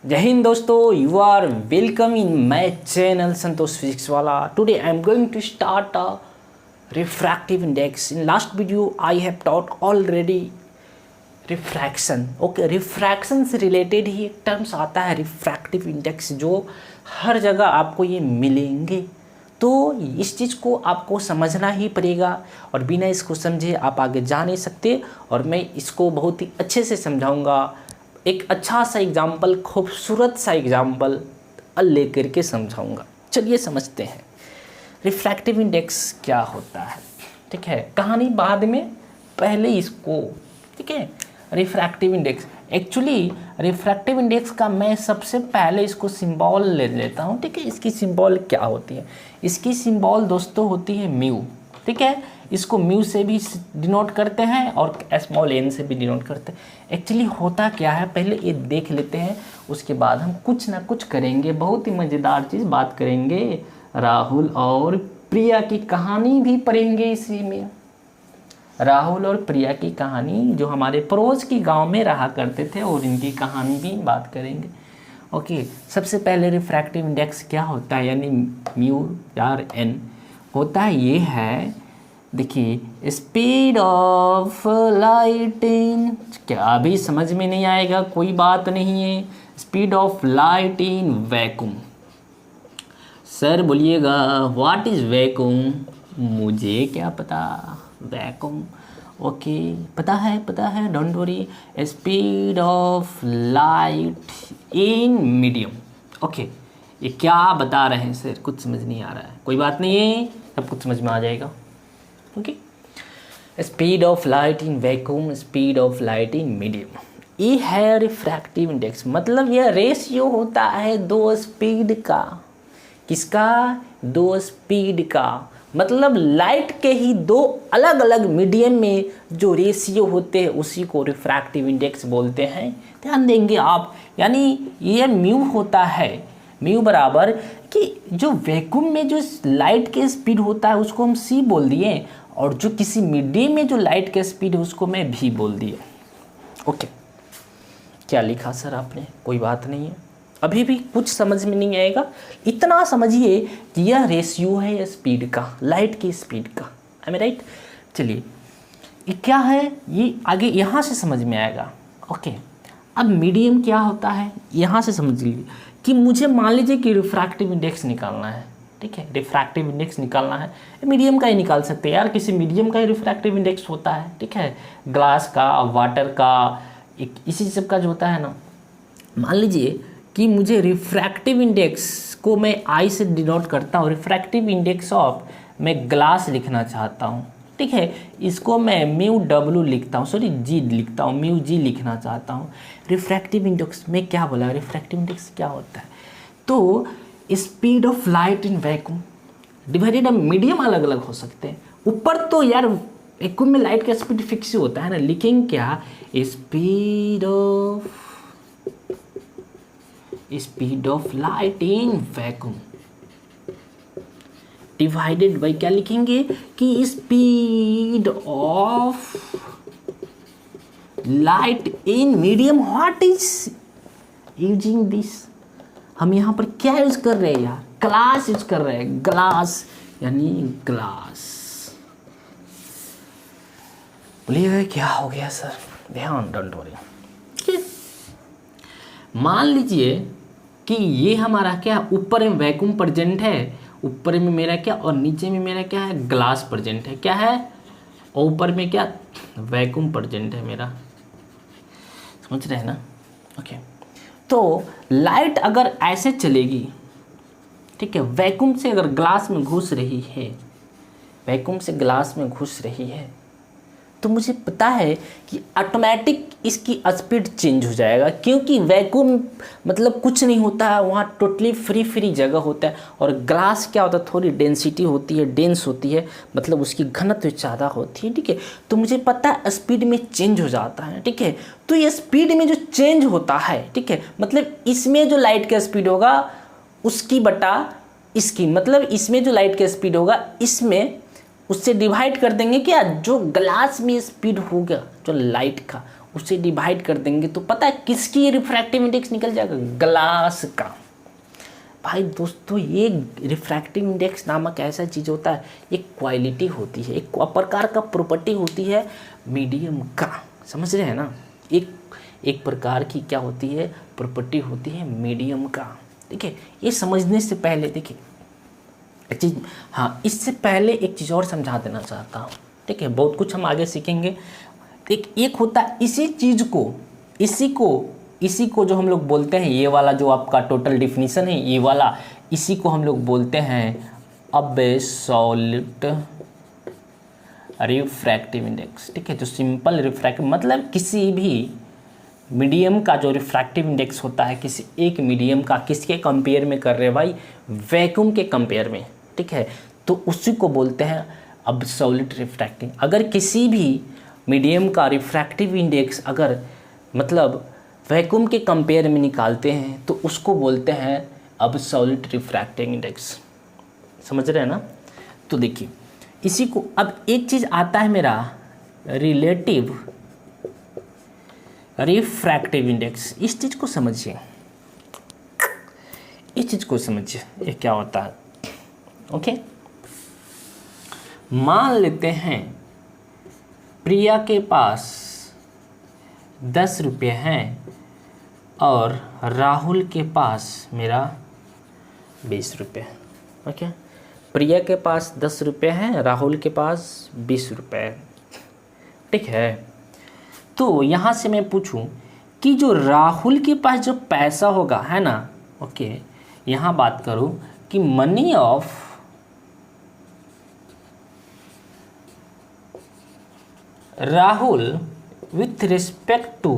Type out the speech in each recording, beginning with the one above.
जय हिंद दोस्तों, you are welcome in my channel Santosh physics वाला। Today I am going to start a refractive index. In last video I have taught already refraction. Okay, refraction से related ही एक terms आता है refractive index, जो हर जगह आपको ये मिलेंगे। तो इस चीज़ को आपको समझना ही पड़ेगा और बिना इसको समझे आप आगे जा नहीं सकते। और मैं इसको बहुत ही अच्छे से समझाऊंगा, एक अच्छा सा एग्जाम्पल, खूबसूरत सा एग्जाम्पल लेकर के समझाऊंगा। चलिए समझते हैं रिफ्रैक्टिव इंडेक्स क्या होता है। ठीक है, कहानी बाद में, पहले इसको, ठीक है। Refractive index, actually refractive index का मैं सबसे पहले इसको सिंबल ले लेता हूँ। ठीक है, इसकी सिंबल क्या होती है? इसकी सिंबल दोस्तों होती है म्यू। ठीक है, इसको म्यू से भी डिनोट करते हैं और स्मॉल एन से भी डिनोट करते हैं। एक्चुअली होता क्या है, पहले ये देख लेते हैं, उसके बाद हम कुछ ना कुछ करेंगे। बहुत ही मज़ेदार चीज़ बात करेंगे। राहुल और प्रिया की कहानी भी पढ़ेंगे इसी में। राहुल और प्रिया की कहानी, जो हमारे पड़ोस की गांव में रहा करते थे, और इनकी कहानी भी बात करेंगे। ओके, सबसे पहले रिफ्रैक्टिव इंडेक्स क्या होता है, यानी म्यू आर एन होता है। ये है, देखिए, स्पीड ऑफ लाइट इन, क्या अभी समझ में नहीं आएगा, कोई बात नहीं है। Speed of light in vacuum. Sir बोलिएगा व्हाट इज़ वैक्यूम? मुझे क्या पता वैक्यूम। ओके, पता है, don't worry. Speed of light in medium. Okay, ये क्या बता रहे हैं सर? कुछ समझ नहीं आ रहा है, कोई बात नहीं है, सब कुछ समझ में आ जाएगा। Okay, speed of light in vacuum, speed of light in medium, ये है रिफ्रैक्टिव इंडेक्स। मतलब यह रेशियो होता है दो स्पीड का। किसका? दो स्पीड का। मतलब लाइट के ही दो अलग अलग मीडियम में जो रेशियो होते हैं उसी को रिफ्रैक्टिव इंडेक्स बोलते हैं। ध्यान देंगे आप, यानी ये म्यू होता है, म्यू बराबर कि जो वैक्यूम में जो लाइट के स्पीड होता है उसको हम सी बोल दिए, और जो किसी मीडियम में जो लाइट के स्पीड है उसको मैं भी बोल दिए। ओके, क्या लिखा सर आपने? कोई बात नहीं है, अभी भी कुछ समझ में नहीं आएगा। इतना समझिए कि यह रेशियो है स्पीड का, लाइट की स्पीड का। I am right? चलिए, ये क्या है, ये आगे यहाँ से समझ में आएगा। ओके, अब मीडियम क्या होता है यहाँ से समझ लीजिए कि मुझे मान लीजिए कि रिफ्रैक्टिव इंडेक्स निकालना है। ठीक है, रिफ्रैक्टिव इंडेक्स निकालना है, मीडियम का ही निकाल सकते हैं यार, किसी मीडियम का ही रिफ्रैक्टिव इंडेक्स होता है। ठीक है, ग्लास का, वाटर का, इसी सब का जो होता है ना। मान लीजिए कि मुझे रिफ्रैक्टिव इंडेक्स को मैं आई से डिनोट करता हूँ। रिफ्रैक्टिव इंडेक्स ऑफ, मैं ग्लास लिखना चाहता हूँ। ठीक है, इसको मैं म्यू डब्ल्यू लिखता हूँ, सॉरी जी लिखता हूँ, म्यू जी लिखना चाहता हूँ। रिफ्रैक्टिव इंडेक्स में क्या बोला, रिफ्रैक्टिव इंडेक्स क्या होता है? तो speed of light in vacuum divided, medium अलग अलग हो सकते हैं। ऊपर तो यार वैक्यूम में लाइट का स्पीड फिक्स ही होता है ना, लिखेंगे क्या? Speed of light in vacuum divided by, क्या लिखेंगे कि speed of light in medium. What is using this? हम यहाँ पर क्या यूज कर रहे हैं यार? ग्लास यूज कर रहे हैं, ग्लास यानी ग्लास। बोलिएगा क्या हो गया सर? ध्यान, डोंट वरी। मान लीजिए कि ये हमारा क्या, ऊपर में वैक्यूम प्रेजेंट है, ऊपर में मेरा क्या, और नीचे में मेरा क्या है, ग्लास प्रेजेंट है। क्या है? और ऊपर में क्या, वैक्यूम प्रेजेंट है मेरा। समझ रहे हैं ना? ओके, तो लाइट अगर ऐसे चलेगी, ठीक है, वैक्यूम से अगर ग्लास में घुस रही है, वैक्यूम से ग्लास में घुस रही है, तो मुझे पता है कि ऑटोमेटिक इसकी स्पीड चेंज हो जाएगा, क्योंकि वैक्यूम मतलब कुछ नहीं होता है, वहाँ टोटली फ्री जगह होता है। और ग्लास क्या होता है, थोड़ी डेंसिटी होती है, डेंस होती है, मतलब उसकी घनत्व ज़्यादा होती है। ठीक है, तो मुझे पता है स्पीड में चेंज हो जाता है। ठीक है, तो ये स्पीड में जो चेंज होता है, ठीक है, मतलब इसमें जो लाइट का स्पीड होगा उसकी बटा इसकी, मतलब इसमें जो लाइट का स्पीड होगा इसमें उससे डिवाइड कर देंगे क्या, जो ग्लास में स्पीड होगा जो लाइट का, उसे डिवाइड कर देंगे तो पता है किसकी रिफ्रैक्टिव इंडेक्स निकल जाएगा, ग्लास का। भाई दोस्तों ये रिफ्रैक्टिव इंडेक्स नामक ऐसा चीज़ होता है, एक क्वालिटी होती है, एक प्रकार का प्रॉपर्टी होती है मीडियम का, समझ रहे हैं ना। एक प्रकार की क्या होती है, प्रॉपर्टी होती है मीडियम का। ठीक है, ये समझने से पहले देखिए एक चीज़, हाँ इससे पहले एक चीज़ और समझा देना चाहता हूँ। ठीक है, बहुत कुछ हम आगे सीखेंगे। एक होता है इसी चीज़ को, इसी को जो हम लोग बोलते हैं, ये वाला जो आपका टोटल डिफिनीशन है ये वाला, इसी को हम लोग बोलते हैं अब्सोल्यूट रिफ्रैक्टिव इंडेक्स। ठीक है, जो सिंपल रिफ्रैक्टिव मतलब किसी भी मीडियम का जो रिफ्रैक्टिव इंडेक्स होता है, किसी एक मीडियम का, किसके कंपेयर में कर रहे हैं भाई, वैक्यूम के कंपेयर में। ठीक है, तो उसी को बोलते हैं अब्सोल्यूट रिफ्रैक्टिव। अगर किसी भी मीडियम का रिफ्रैक्टिव इंडेक्स अगर मतलब वैक्यूम के कंपेयर में निकालते हैं तो उसको बोलते हैं अब्सोल्यूट रिफ्रैक्टिव इंडेक्स। समझ रहे हैं ना। तो देखिए इसी को, अब एक चीज़ आता है मेरा रिलेटिव रिफ्रैक्टिव इंडेक्स। इस चीज़ को समझिए, इस चीज़ को समझिए ये क्या होता है। ओके, मान लेते हैं प्रिया के पास 10 रुपये हैं और राहुल के पास मेरा 20 रुपये। ओके, प्रिया के पास 10 रुपये हैं, राहुल के पास 20 रुपये। ठीक है, तो यहाँ से मैं पूछूं कि जो राहुल के पास जो पैसा होगा है ना, ओके, यहाँ बात करूँ कि money of Rahul with respect to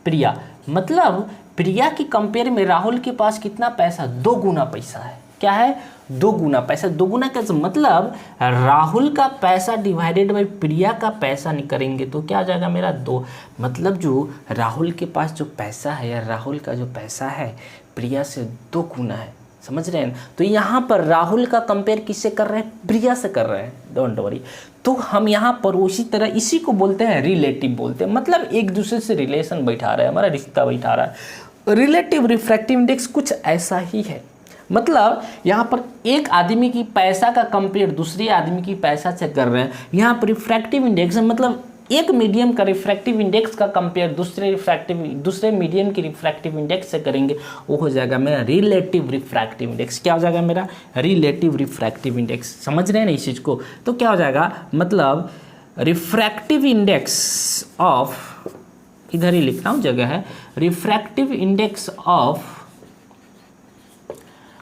Priya, मतलब प्रिया की कंपेयर में राहुल के पास कितना पैसा, 2 गुना पैसा है। क्या है, 2 गुना पैसा। 2 गुना का मतलब राहुल का पैसा डिवाइडेड बाई प्रिया का पैसा नहीं करेंगे तो क्या आ जाएगा मेरा 2। मतलब जो राहुल के पास जो पैसा है या राहुल का जो पैसा है प्रिया से 2 गुना है। समझ रहे हैं। तो यहाँ पर राहुल का कंपेयर किससे कर रहे हैं, प्रिया से कर रहे हैं, डोंट वरी। तो हम यहाँ पर उसी तरह इसी को बोलते हैं रिलेटिव बोलते हैं, मतलब एक दूसरे से रिलेशन बैठा रहा है, हमारा रिश्ता बैठा रहा है। रिलेटिव रिफ्रैक्टिव इंडेक्स कुछ ऐसा ही है, मतलब यहाँ पर एक आदमी की पैसा का कंपेयर दूसरे आदमी की पैसा से कर रहे हैं। यहाँ पर रिफ्रैक्टिव इंडेक्स मतलब एक मीडियम का रिफ्रैक्टिव इंडेक्स का कंपेयर दूसरे मीडियम की रिफ्रैक्टिव इंडेक्स से करेंगे, वो हो जाएगा मेरा रिलेटिव रिफ्रैक्टिव इंडेक्स। क्या हो जाएगा मेरा रिलेटिव रिफ्रैक्टिव इंडेक्स। समझ रहे हैं ना इस चीज़ को। तो क्या हो जाएगा, मतलब रिफ्रैक्टिव इंडेक्स ऑफ, इधर ही लिख रहा हूँ जगह है, refractive index of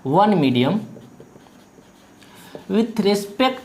one medium with respect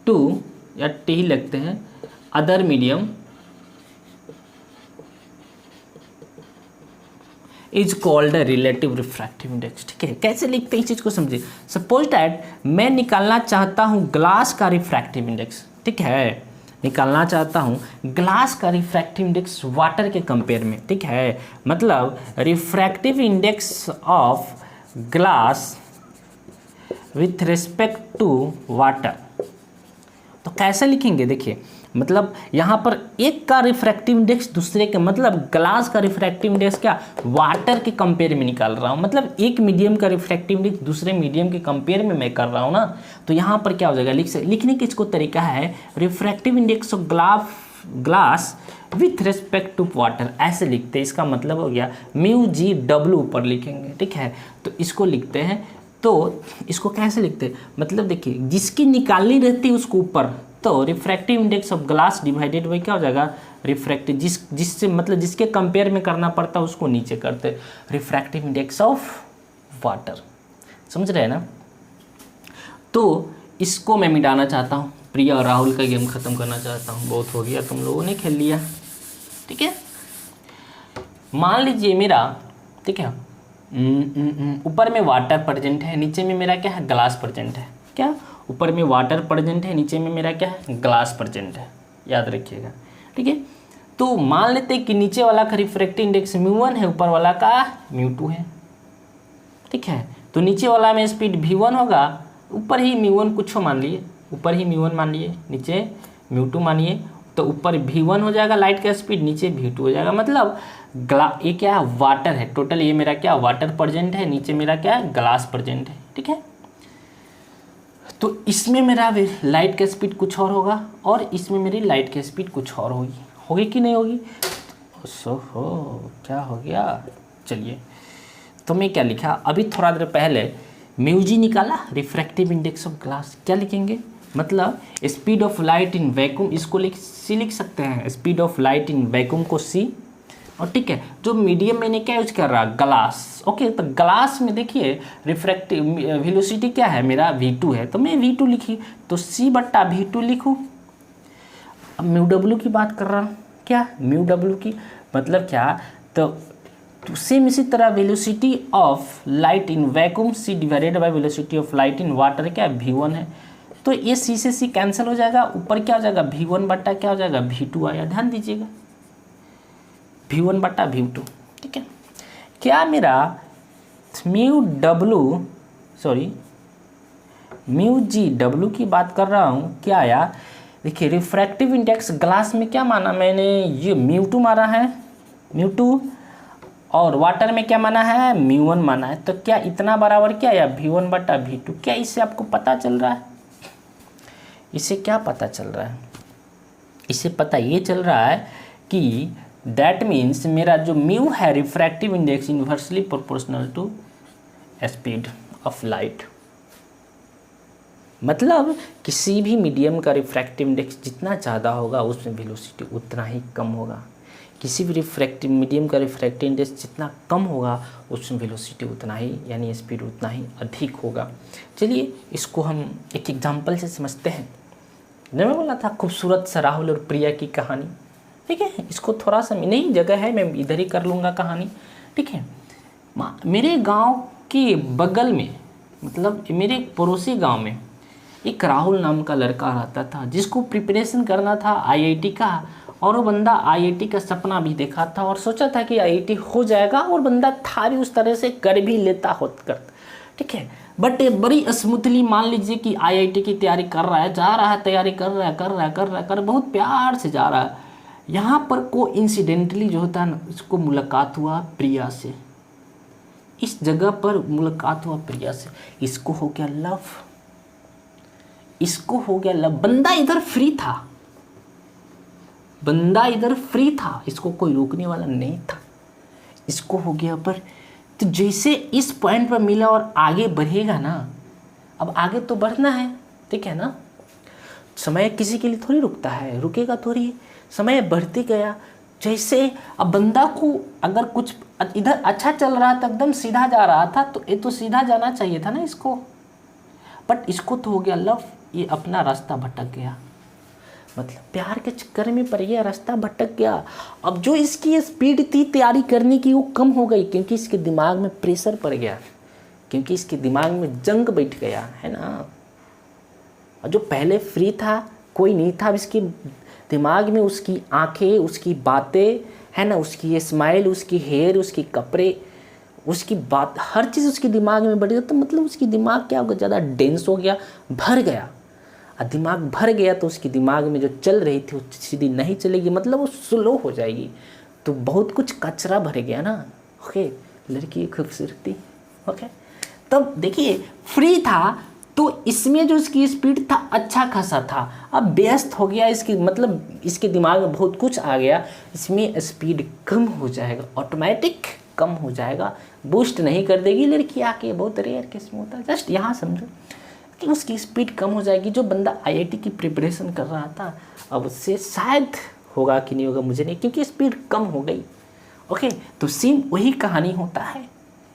to या टी ही लगते हैं other medium is called a relative refractive index. ठीक है, कैसे लिखते हैं इस चीज को समझिए। सपोज दैट मैं निकालना चाहता हूं ग्लास का रिफ्रैक्टिव इंडेक्स। ठीक है, निकालना चाहता हूं ग्लास का रिफ्रैक्टिव इंडेक्स वाटर के कंपेयर में। ठीक है, मतलब refractive index of glass with respect to water. तो कैसे लिखेंगे देखिए, मतलब यहाँ पर एक का रिफ्रैक्टिव इंडेक्स दूसरे के, मतलब ग्लास का रिफ्रैक्टिव इंडेक्स क्या वाटर के कंपेयर में निकाल रहा हूँ, मतलब एक मीडियम का रिफ्रैक्टिव इंडेक्स दूसरे मीडियम के कंपेयर में मैं कर रहा हूँ ना। तो यहाँ पर क्या हो जाएगा, लिखने का इसको तरीका है refractive index of glass with respect to water, ऐसे लिखते हैं। इसका मतलब हो गया म्यू जी डब्ल्यू ऊपर लिखेंगे। ठीक है, तो इसको लिखते हैं। तो इसको कैसे लिखते हैं, मतलब देखिए जिसकी निकालनी रहती है उसको ऊपर, तो refractive index of glass divided by क्या हो जाएगा रिफ्रैक्टिव, जिससे मतलब जिसके कंपेयर में करना पड़ता है उसको नीचे करते, रिफ्रैक्टिव इंडेक्स ऑफ वाटर। समझ रहे हैं ना। तो इसको मैं मिटाना चाहता हूँ, प्रिया और राहुल का गेम खत्म करना चाहता हूँ। बहुत हो गया, तुम लोगों ने खेल लिया। ठीक है, मान लीजिए मेरा, ठीक है, ऊपर में वाटर प्रेजेंट है, नीचे में मेरा क्या है ग्लास प्रेजेंट है। क्या, ऊपर में वाटर प्रेजेंट है, नीचे में मेरा क्या है ग्लास प्रेजेंट है, याद रखिएगा। ठीक है, तो मान लेते हैं कि नीचे वाला का रिफ्रैक्टिव इंडेक्स μ1 है, ऊपर वाला का μ2 है। ठीक है, तो नीचे वाला में स्पीड v1 होगा, ऊपर ही μ1 कुछ मान लिए, ऊपर ही म्यू वन मानिए, नीचे म्यू टू मानिए, तो ऊपर V1 हो जाएगा लाइट का स्पीड, नीचे V2 हो जाएगा। मतलब ये क्या है, वाटर है टोटल, ये मेरा क्या वाटर प्रेजेंट है, नीचे मेरा क्या है ग्लास प्रेजेंट है, ठीक है। तो इसमें मेरा लाइट का स्पीड कुछ और होगा और इसमें मेरी लाइट की स्पीड कुछ और होगी कि नहीं होगी? सो हो क्या हो गया, चलिए तो मैं क्या लिखा अभी थोड़ा देर पहले, म्यूजी निकाला, रिफ्रैक्टिव इंडेक्स ऑफ ग्लास, क्या लिखेंगे, मतलब speed of light in vacuum, इसको सी लिख सकते हैं, speed of light in vacuum को सी, और ठीक है जो मीडियम मैंने क्या यूज कर रहा, ग्लास, ओके। तो ग्लास में देखिए रिफ्रैक्टिव वेलोसिटी क्या है मेरा V2 है, तो मैं V2 लिखी, तो C/V2 लिखूँ। अब म्यू डब्ल्यू की बात कर रहा हूँ, क्या म्यू डब्ल्यू की मतलब क्या, तो सेम इसी तरह velocity of light in vacuum C divided by velocity of light in water क्या V1 है, तो ये C से C कैंसिल हो जाएगा, ऊपर क्या हो जाएगा V1 क्या हो जाएगा V2 आया, ध्यान दीजिएगा V1/V2, ठीक है। क्या मेरा म्यू जी डब्ल्यू की बात कर रहा हूँ, क्या आया, देखिए रिफ्रैक्टिव इंडेक्स ग्लास में क्या माना मैंने, ये म्यू2 माना है, म्यू2, और वाटर में क्या माना है म्यू1 माना है, तो क्या इतना बराबर क्या आया V1/V2, क्या इससे आपको पता चल रहा है, इससे क्या पता चल रहा है, इससे पता ये चल रहा है कि दैट मीन्स मेरा जो म्यू है refractive index inversely proportional to speed of light. मतलब किसी भी मीडियम का रिफ्रैक्टिव इंडेक्स जितना ज़्यादा होगा उसमें वेलोसिटी उतना ही कम होगा, किसी भी रिफ्रैक्टिव मीडियम का रिफ्रैक्टिव इंडेक्स जितना कम होगा उसमें वेलोसिटी उतना ही यानी स्पीड उतना ही अधिक होगा। चलिए इसको हम एक एग्जांपल से समझते हैं। मैं बोला था खूबसूरत सा राहुल और प्रिया की कहानी, ठीक है, इसको थोड़ा सा नई जगह है, मैं इधर ही कर लूँगा कहानी, ठीक है। मेरे गांव के बगल में, मतलब मेरे पड़ोसी गांव में एक राहुल नाम का लड़का रहता था जिसको प्रिपरेशन करना था आईआईटी का, और वो बंदा आईआईटी का सपना भी देखा था और सोचा था कि आईआईटी हो जाएगा, और बंदा था भी उस तरह से कर भी लेता होता, ठीक है। बट बड़ी स्मूथली मान लीजिए कि आईआईटी की तैयारी कर रहा है, जा रहा है, तैयारी कर रहा है, बहुत प्यार से जा रहा है। यहाँ पर कोइंसिडेंटली जो होता है ना, इसको मुलाकात हुआ प्रिया से, इस जगह पर मुलाकात हुआ प्रिया से, इसको हो गया लव, इसको हो गया लव। बंदा इधर फ्री था, इसको कोई रोकने वाला नहीं था, इसको हो गया। पर तो जैसे इस पॉइंट पर मिला और आगे बढ़ेगा ना, अब आगे तो बढ़ना है, ठीक है ना, समय किसी के लिए थोड़ी रुकता है, रुकेगा थोड़ी, समय बढ़ते गया। जैसे अब बंदा को अगर कुछ इधर अच्छा चल रहा था, एकदम सीधा जा रहा था, तो ये तो सीधा जाना चाहिए था ना इसको, बट इसको तो हो गया लव, ये अपना रास्ता भटक गया, मतलब प्यार के चक्कर में पड़ गया, रास्ता भटक गया। अब जो इसकी स्पीड थी तैयारी करने की वो कम हो गई, क्योंकि इसके दिमाग में प्रेशर पड़ गया, क्योंकि इसके दिमाग में जंग बैठ गया है ना। और जो पहले फ्री था, कोई नहीं था, अब इसके दिमाग में उसकी आंखें, उसकी बातें है ना, उसकी स्माइल, उसकी हेयर, उसके कपड़े, उसकी बात, हर चीज़ उसके दिमाग में बढ़ गई। तो मतलब उसकी दिमाग क्या होगा, ज़्यादा डेंस हो गया, भर गया। और दिमाग भर गया तो उसके दिमाग में जो चल रही थी वो सीधी नहीं चलेगी, मतलब वो स्लो हो जाएगी। तो बहुत कुछ कचरा भर गया ना, ओके, लड़की की खूबसूरती, ओके। तब देखिए फ्री था तो इसमें जो इसकी स्पीड था अच्छा खासा था, अब व्यस्त हो गया, इसकी मतलब इसके दिमाग में बहुत कुछ आ गया, इसमें स्पीड कम हो जाएगा, ऑटोमेटिक कम हो जाएगा, बूस्ट नहीं कर देगी लड़की आके, बहुत रेयर केस में होता है। जस्ट यहाँ समझो कि उसकी स्पीड कम हो जाएगी। जो बंदा आईआईटी की प्रिपरेशन कर रहा था, अब उससे शायद होगा कि नहीं होगा मुझे नहीं, क्योंकि स्पीड कम हो गई, ओके। तो सेम वही कहानी होता है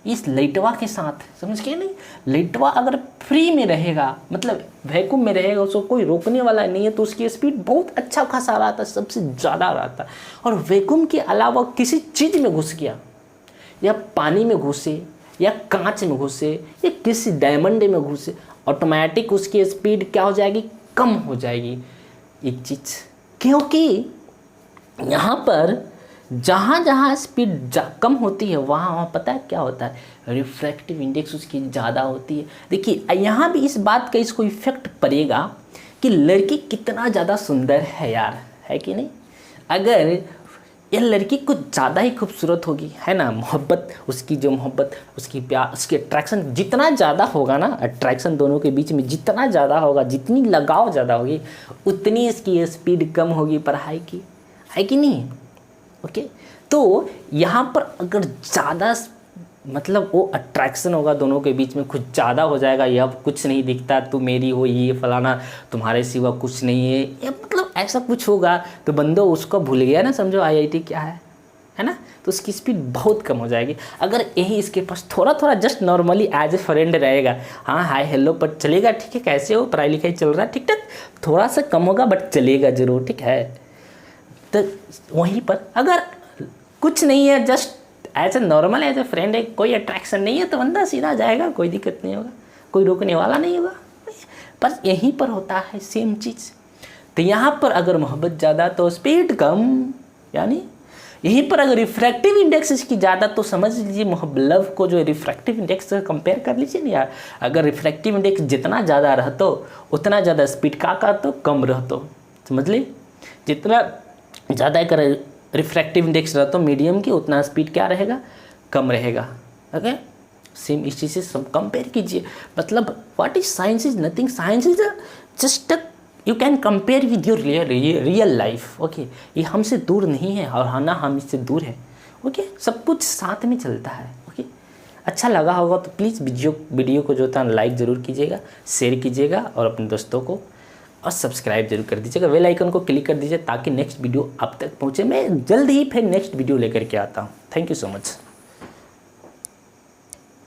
इस लाइटवा के साथ, समझ गए नहीं। लाइटवा अगर फ्री में रहेगा, मतलब वैक्यूम में रहेगा, उसको कोई रोकने वाला नहीं है, तो उसकी स्पीड बहुत अच्छा खासा रहा था, सबसे ज़्यादा रहा था। और वैक्यूम के अलावा किसी चीज़ में घुस गया, या पानी में घुसे, या कांच में घुसे, या किसी डायमंड में घुसे, ऑटोमेटिक उसकी स्पीड क्या हो जाएगी, कम हो जाएगी। एक चीज़, क्योंकि यहाँ पर जहाँ जहाँ स्पीड कम होती है वहाँ पता है क्या होता है, रिफ्रैक्टिव इंडेक्स उसकी ज़्यादा होती है। देखिए यहाँ भी इस बात का इसको इफेक्ट पड़ेगा कि लड़की कितना ज़्यादा सुंदर है यार, है कि नहीं। अगर ये लड़की कुछ ज़्यादा ही खूबसूरत होगी, है ना, मोहब्बत, उसकी जो मोहब्बत, उसकी प्यार, उसकी अट्रैक्शन जितना ज़्यादा होगा ना, अट्रैक्शन दोनों के बीच में जितना ज़्यादा होगा, जितनी लगाव ज़्यादा होगी, उतनी इसकी स्पीड कम होगी पढ़ाई की, है कि नहीं। ओके, तो यहाँ पर अगर ज़्यादा मतलब वो अट्रैक्शन होगा दोनों के बीच में, कुछ ज़्यादा हो जाएगा, ये अब कुछ नहीं दिखता, तू मेरी हो, ये फलाना, तुम्हारे सिवा कुछ नहीं है, ये मतलब ऐसा कुछ होगा, तो बंदो उसको भूल गया ना, समझो आईआईटी क्या है ना, तो उसकी स्पीड बहुत कम हो जाएगी। अगर यही इसके पास थोड़ा थोड़ा just normally as a friend रहेगा, हाँ हाय हेलो पर चलेगा, ठीक है, कैसे हो, पढ़ाई लिखाई चल रहा है, ठीक ठाक, थोड़ा सा कम होगा बट चलेगा ज़रूर, ठीक है। तो वहीं पर अगर कुछ नहीं है, just as a normal as a friend है, कोई अट्रैक्शन नहीं है, तो बंदा सीधा जाएगा, कोई दिक्कत नहीं होगा, कोई रोकने वाला नहीं होगा। पर यहीं पर होता है सेम चीज़। तो यहाँ पर अगर मोहब्बत ज़्यादा तो स्पीड कम, यानी यहीं पर अगर रिफ्रैक्टिव इंडेक्स इसकी ज़्यादा तो समझ लीजिए लव को जो रिफ्रैक्टिव इंडेक्स से कंपेयर कर लीजिए ना यार। अगर रिफ्रैक्टिव इंडेक्स जितना ज़्यादा रहतो उतना ज़्यादा स्पीड का तो कम रहतो, समझ ली। जितना ज़्यादा अगर रिफ्रैक्टिव इंडेक्स रहता मीडियम की, उतना स्पीड क्या रहेगा, कम रहेगा। ओके, सेम इस चीज़ से सब कंपेयर कीजिए। मतलब what is science is nothing, science is just you can compare with your real life. Okay, ये हमसे दूर नहीं है और ना हम इससे दूर है। ओके, सब कुछ साथ में चलता है। ओके, अच्छा लगा होगा तो प्लीज़ वीडियो को जो था लाइक ज़रूर कीजिएगा, शेयर कीजिएगा और अपने दोस्तों को, और सब्सक्राइब जरूर कर दीजिएगा, बेल आइकन को क्लिक कर दीजिए ताकि नेक्स्ट वीडियो आप तक पहुँचे। मैं जल्द ही फिर नेक्स्ट वीडियो लेकर के आता हूँ। Thank you so much.